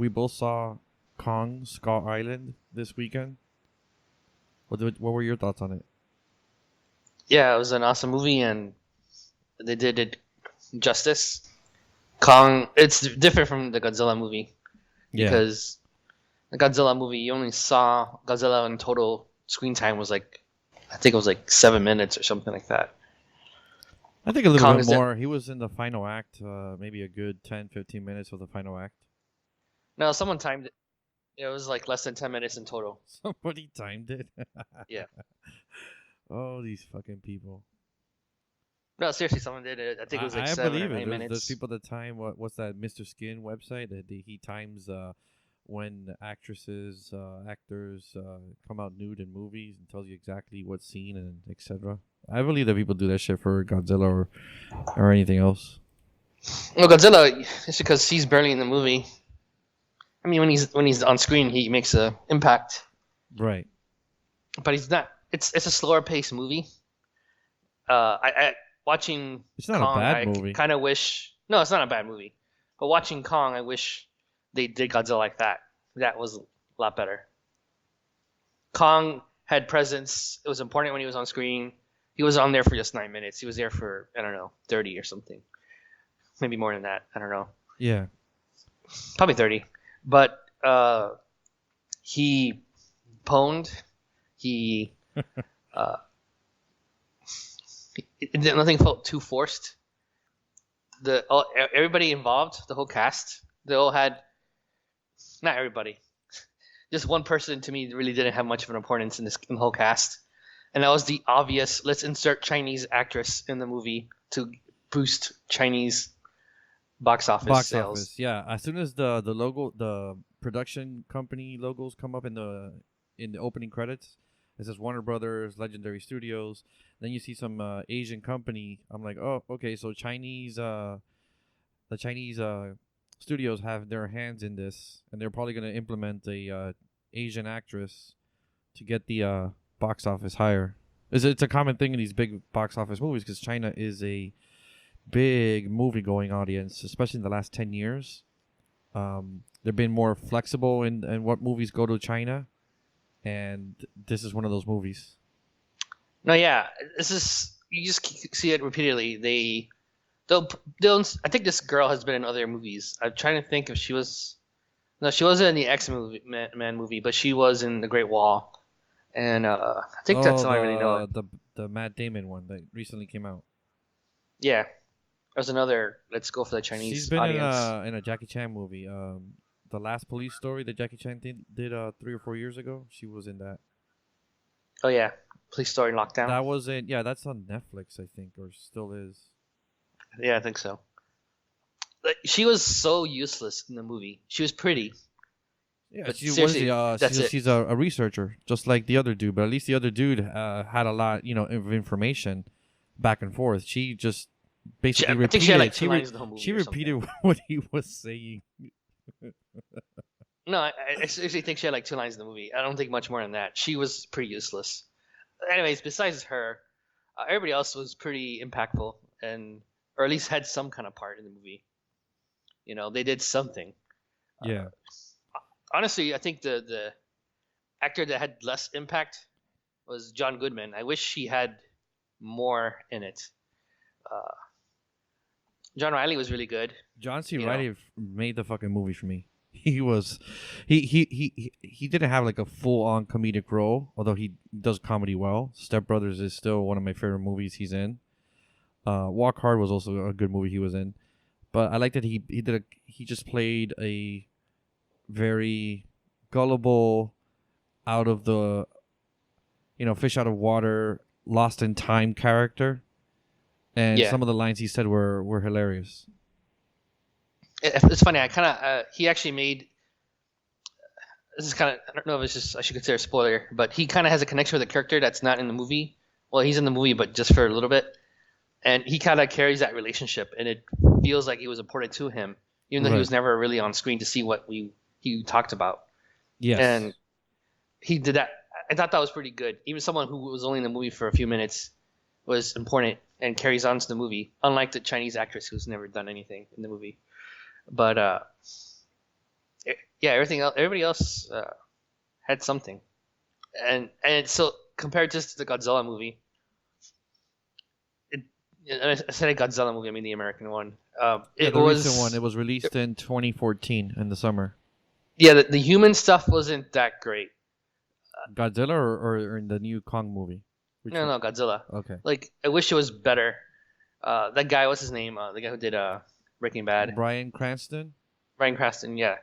we both saw Kong Skull Island this weekend. What were your thoughts on it? Yeah, it was an awesome movie, and they did it justice. Kong, it's different from the Godzilla movie Yeah, because the Godzilla movie, you only saw Godzilla in total screen time was like, I think it was like 7 minutes or something like that. I think a little Kong bit is it? more. He was in the final act, maybe a good 10, 15 minutes of the final act. No, someone timed it. It was like less than 10 minutes in total. Somebody timed it. Yeah. Oh, these fucking people. No, seriously, someone did it. I think it was like I seven or believe it. nine There's minutes. people that time what's that Mr. Skin website that he times when actresses, actors come out nude in movies and tells you exactly what scene and etc. I believe that people do that shit for Godzilla or anything else. Well, Godzilla, it's because he's barely in the movie. I mean, when he's on screen, he makes a impact, Right. but he's not. It's a slower paced movie. I watching It's not a Kong, bad I movie. kind of wish. No, it's not a bad movie. But watching Kong, I wish they did Godzilla like that. That was a lot better. Kong had presence. It was important when he was on screen. He was on there for just 9 minutes. He was there for, I don't know, 30 or something. Maybe more than that. I don't know. Yeah. Probably 30. But he pwned. He uh, nothing felt too forced. Everybody involved, the whole cast, they all had, not everybody, just one person to me really didn't have much of an importance in the whole cast, and that was the obvious. Let's insert Chinese actress in the movie to boost Chinese box office Box sales. office. Yeah. As soon as the logo, the production company logos come up in the opening credits, it says Warner Brothers, Legendary Studios. Then you see some Asian company. I'm like, oh, okay. So the Chinese studios have their hands in this, and they're probably gonna implement a Asian actress to get the box office higher. It's a common thing in these big box office movies because China is a big movie going audience, especially in the last 10 years. They've been more flexible in what movies go to China, and this is one of those movies. No, yeah, this is you just see it repeatedly. They'll, they'll. I think this girl has been in other movies. I'm trying to think if she was. No, she wasn't in the X movie, Man movie, but she was in The Great Wall, and I think that's Oh, all I really know. the Matt Damon one that recently came out. Yeah, there's another. Let's go for the She's Chinese been audience. in a Jackie Chan movie. The Last Police Story that Jackie Chan did 3 or 4 years ago. She was in that. Oh yeah, Police Story Lockdown. That was in yeah. That's on Netflix, I think, or still is. Yeah, I think so. Like, she was so useless in the movie. She was pretty, Yeah, but she was seriously, that's it. she's a researcher, just like the other dude. But at least the other dude had a lot, of information back and forth. She just basically I think she had like repeated. two lines in the whole She movie or something. repeated what he was saying. No, I seriously think she had like two lines in the movie. I don't think much more than that. She was pretty useless. Anyways, besides her, everybody else was pretty impactful and or at least had some kind of part in the movie. They did something. Uh, Yeah, Honestly, I think the actor that had less impact was John Goodman. I wish he had more in it. Uh, John Riley was really good. John C. You know, Reilly made the fucking movie for me. He was, he didn't have like a full on comedic role, although he does comedy well. Step Brothers is still one of my favorite movies he's in. Walk Hard was also a good movie he was in, but I like that he just played a very gullible, out of the, fish out of water, lost in time character, and yeah. some of the lines he said were hilarious. It's funny. I kind of he actually made this is kind of I don't know if it's just I should consider a spoiler, but he kind of has a connection with a character that's not in the movie. Well, he's in the movie, but just for a little bit, and he kind of carries that relationship, and it feels like it was important to him, even though he Right. was never really on screen to see what he talked about. Yes. And he did that. I thought that was pretty good. Even someone who was only in the movie for a few minutes was important and carries on to the movie, unlike the Chinese actress who's never done anything in the movie. But Yeah, everybody else had something, and so compared just to the Godzilla movie, it, I said a Godzilla movie, I mean the American one. Yeah, It the recent one. was It was released in 2014 in the summer. yeah, the human stuff wasn't that great. Godzilla or in the new Kong movie? Which No, one? no, Godzilla. Okay. Like I wish it was better. That guy, what's his name? The guy who did Breaking Bad, Bryan Cranston. Bryan Cranston. Yeah,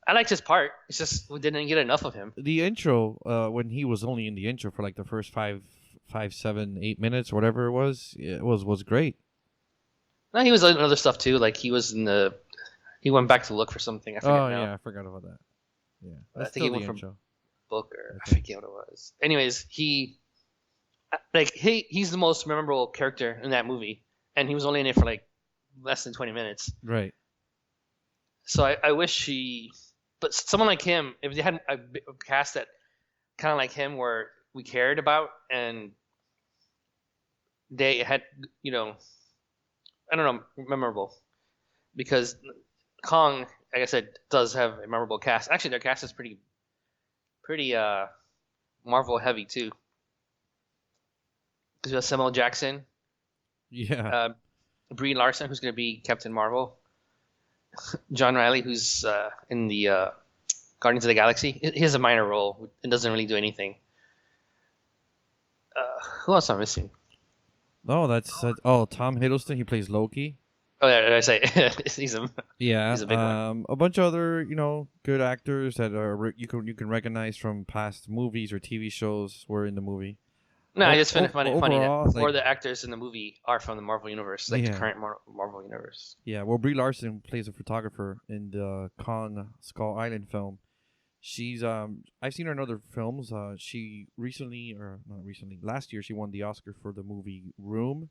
I liked his part. It's just we didn't get enough of him. The intro, when he was only in the intro for like the first 7, 8 minutes, whatever it was great. No, he was in other stuff too. Like he went back to look for something. I forget Oh now. yeah, I forgot about that. Yeah, I that's think he still the went from intro. book or I Okay. forget what it was. Anyways, he's the most memorable character in that movie, and he was only in it for like less than 20 minutes. Right. So I wish but someone like him, if they had a cast that kind of like him, where we cared about, and they had, you know, I don't know, memorable, because Kong, like I said, does have a memorable cast. Actually, their cast is pretty Marvel heavy too. Because you have Samuel Jackson, Yeah. uh, Brie Larson, who's going to be Captain Marvel, John Riley, who's in the Guardians of the Galaxy. He has a minor role and doesn't really do anything. Who else am I missing? Oh, oh, Tom Hiddleston. He plays Loki. Oh yeah, did I say he's a Yeah. he's a big one. A bunch of other good actors that you can recognize from past movies or TV shows were in the movie. No, I just find it funny Overall, that four like, of the actors in the movie are from the Marvel universe, like the yeah, current Marvel universe. yeah. Well, Brie Larson plays a photographer in the Kong Skull Island film. I've seen her in other films. She recently, or not recently, last year she won the Oscar for the movie Room.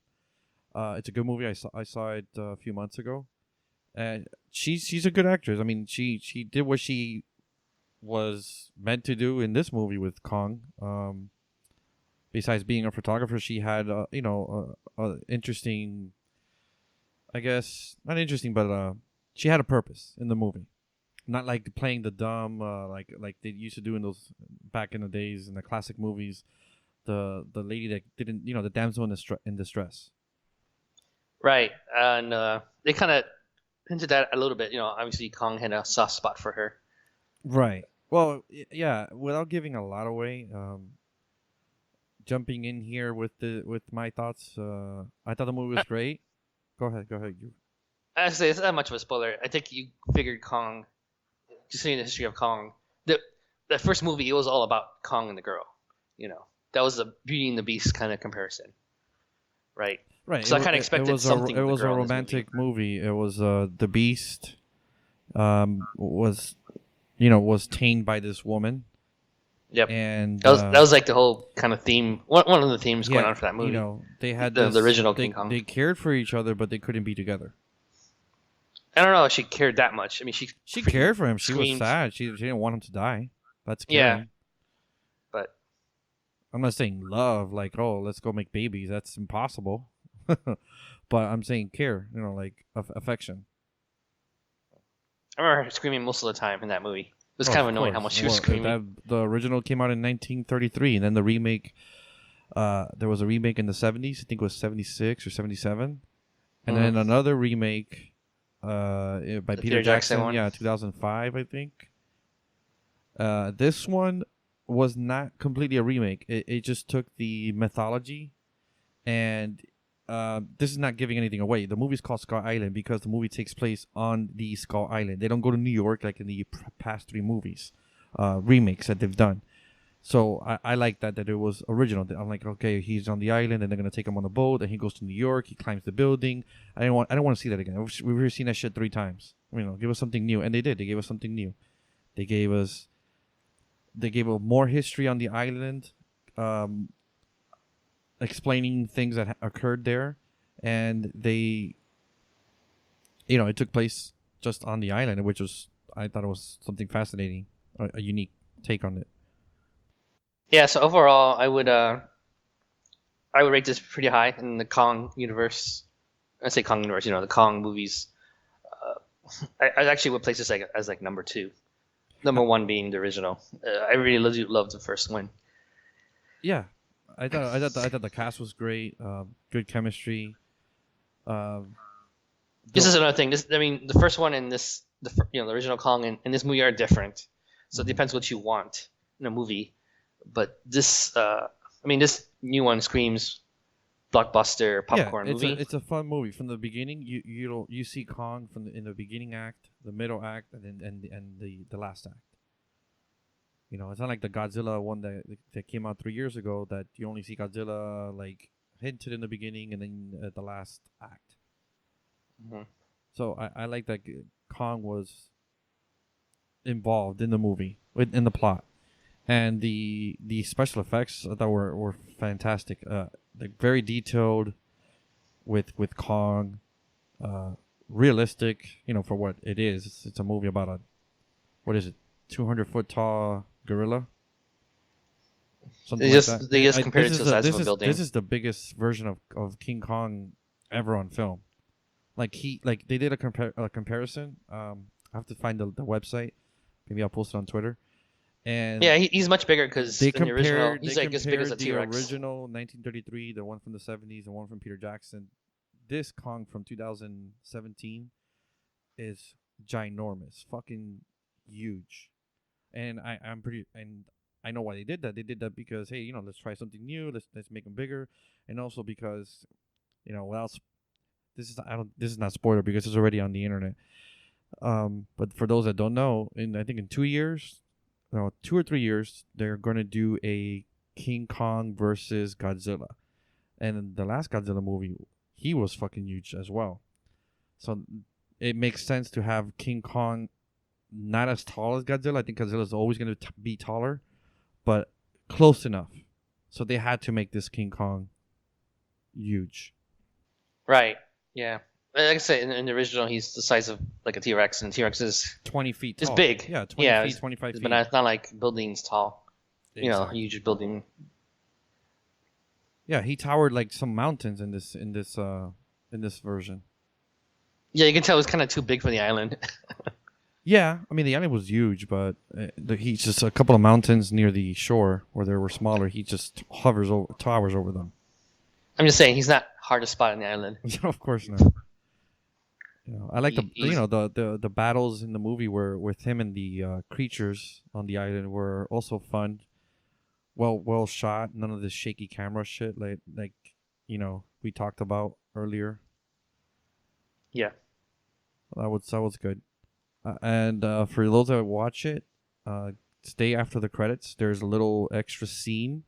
It's a good movie. I saw it a few months ago, and she's a good actress. I mean, she did what she was meant to do in this movie with Kong. Besides being a photographer, she had interesting. I guess not interesting, but she had a purpose in the movie. Not like playing the dumb, like they used to do in those back in the days in the classic movies. The lady that didn't, the damsel in distress. Right, and they kind of hinted at a little bit. You know, obviously Kong had a soft spot for her. Right. Well, yeah. Without giving a lot away, jumping in here with my thoughts. I thought the movie was great. Go ahead. Go ahead. You. Actually, it's not much of a spoiler. I think you figured Kong, just seeing the history of Kong, the first movie, it was all about Kong and the girl. You know, that was the Beauty and the Beast kind of comparison, right? Right. So I kind of expected something It with the was a girl in this romantic movie. movie. It was the Beast. Was tamed by this woman, Yep, and that was like the whole kind of theme. One of the themes going yeah, on for that movie. they had The original they King Kong. they cared for each other, but they couldn't be together. I don't know if she cared that much. I mean, She freaking cared for him. She was screamed. sad. She didn't want him to die. That's Yeah, caring. but I'm not saying love, like, oh, let's go make babies. That's impossible. But I'm saying care, like affection. I remember her screaming most of the time in that movie. It was Oh, kind of of annoying how course. much she was Well, screaming. the original came out in 1933, and then the remake. There was a remake in the 70s. I think it was 76 or 77, and then another remake, by The Peter Jackson. one. Yeah, 2005, I think. This one was not completely a remake. It just took the mythology, and this is not giving anything away. The movie's called Skull Island because the movie takes place on the Skull Island. They don't go to New York like in the past 3 movies, remakes that they've done. So I like that it was original. I'm like, okay, he's on the island, and they're gonna take him on a boat, and he goes to New York. He climbs the building. I don't want to see that again. We've already seen that shit 3 times. Give us something new, and they did. They gave us something new. They gave us more history on the island. Explaining things that occurred there, and it took place just on the island, which I thought it was something fascinating, a unique take on it. Yeah, so overall, I would rate this pretty high in the Kong universe. I say Kong universe, the Kong movies. I actually would place this like as like number two. Number one being the original. I really do love the first one. Yeah, I thought the cast was great. Good chemistry. Um, This the is another thing. I mean, the first one and the original Kong and this movie are different. So it Mhm. depends what you want in a movie. But this new one screams blockbuster Yeah, popcorn movie. it's a fun movie from the beginning. You see Kong in the beginning act, the middle act, and the last act. It's not like the Godzilla one that came out 3 years ago that you only see Godzilla like hinted in the beginning and then at the last act. Mhm. So I like that Kong was involved in the movie, in the plot, and the special effects I thought were fantastic. Like very detailed with Kong, uh, realistic. For what it is. It's a movie about a what is it, 200-foot tall gorilla, something like that. They just compared This it to is the the size of a building. this is the biggest version of King Kong ever on film. Like they did a comparison. I have to find the website. Maybe I'll post it on Twitter. And Yeah, he's much bigger because they in the original compared he's like as big as a the T-Rex. original 1933, the one from the 70s, the one from Peter Jackson. This Kong from 2017 is ginormous, fucking huge. And I know why they did that. They did that because hey, let's try something new. Let's make them bigger, and also because without this is not spoiler because it's already on the internet. But for those that don't know, I think in 2 years, no, 2 or 3 years, they're gonna do a King Kong versus Godzilla, and the last Godzilla movie, he was fucking huge as well. So it makes sense to have King Kong not as tall as Godzilla. I think Godzilla is always gonna be taller, but close enough. So they had to make this King Kong huge. Right. Yeah. Like I said, in the original, he's the size of like a T-Rex, and T-Rex 20 feet is tall. big. Yeah, 20 Yeah, feet, 25 but feet. it's not like buildings tall. Exactly. Huge building. Yeah, he towered like some mountains in this version. Yeah, you can tell it was kind of too big for the island. Yeah, I mean the island was huge, but he's just a couple of mountains near the shore where they were smaller. He just towers over them. I'm just saying he's not hard to spot on the island. Of course not. I like He's the battles in the movie were with him and the creatures on the island were also fun. Well shot. None of this shaky camera shit like we talked about earlier. yeah. That was good. And for those that watch it, stay after the credits. There's a little extra scene,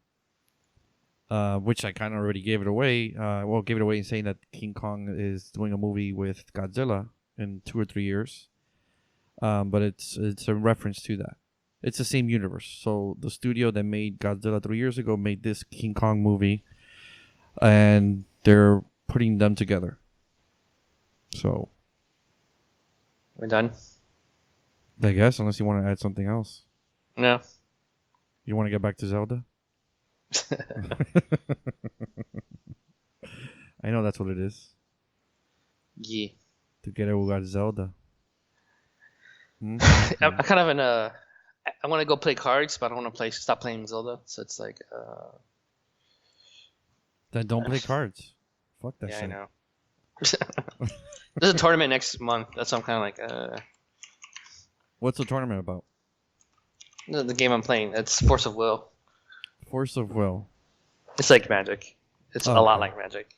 which I kind of already gave it away. Gave it away in saying that King Kong is doing a movie with Godzilla in 2 or 3 years. But it's a reference to that. It's the same universe. So the studio that made Godzilla 3 years ago made this King Kong movie, and they're putting them together. So We're done. I guess, unless you want to add something else. No. You want to get back to Zelda? I know that's what it is. Yeah. To get it, we got Zelda. I'm kind of in a. I want to go play cards, but I don't want to stop playing Zelda. So it's like. Then don't play cards. Fuck that Yeah, shit. I know. There's a tournament next month. That's why I'm kind of like. What's the tournament about? The game I'm playing. It's Force of Will. Force of Will. It's like Magic. It's a lot like Magic.